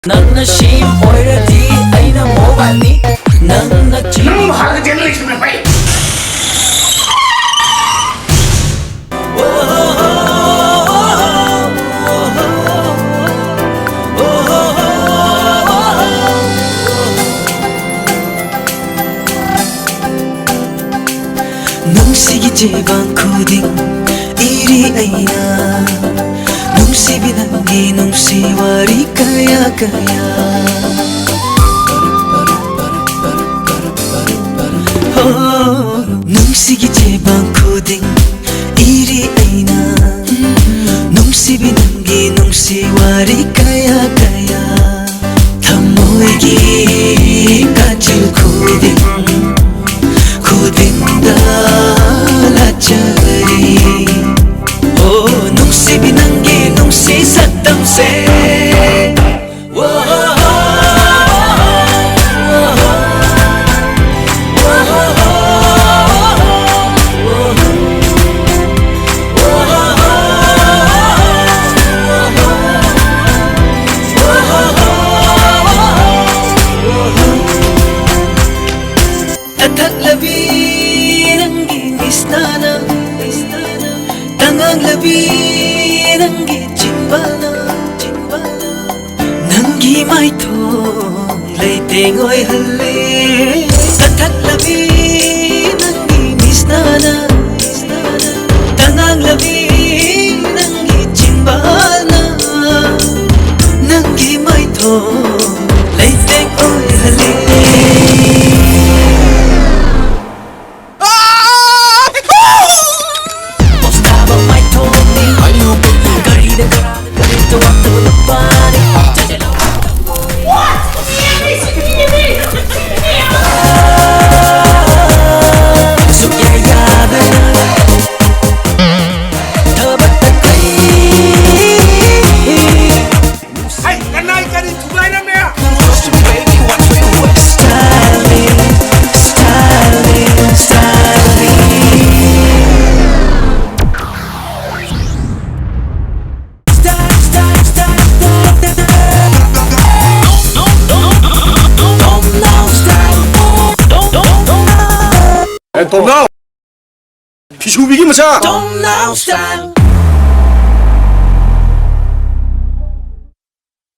ꯅꯪꯅ ꯁꯤꯝ ꯑꯣꯏꯔꯗꯤ ꯑꯩꯅ ꯃꯣꯕꯥꯏꯜꯅꯤ ꯅꯪꯅ ꯆꯤꯝ 하는 제너레이션을 봐. ꯅꯨꯡꯁꯤꯒꯤꯖꯦꯕ ꯈꯨꯗꯤꯡ ꯏꯔꯤ ꯑꯩꯅ ꯅꯨꯡꯁꯤꯕꯤꯅꯪꯒꯤ ꯅꯨꯡꯁꯤ ꯋꯥꯔꯤ ꯀꯌꯥ ꯀꯌꯥ ꯅꯨꯡꯁꯤꯒꯤꯖꯦꯕ ꯈꯨꯗꯤꯡ 이리 아이나 농시비는 게 농시와리 까야 까야 담모이기 까질 쿠딩 쿠딩다 라짜리 오 농시비는 게 농시 삿담세 낭기 징바나 낭기 마이통 레이팅어이 할래 타탁라비 낭기 미스나나 당랑라비 낭기 징바나 낭기 마이통 레이팅어이 할래 Don't know. 피슈비기 뭐자? Don't now stop.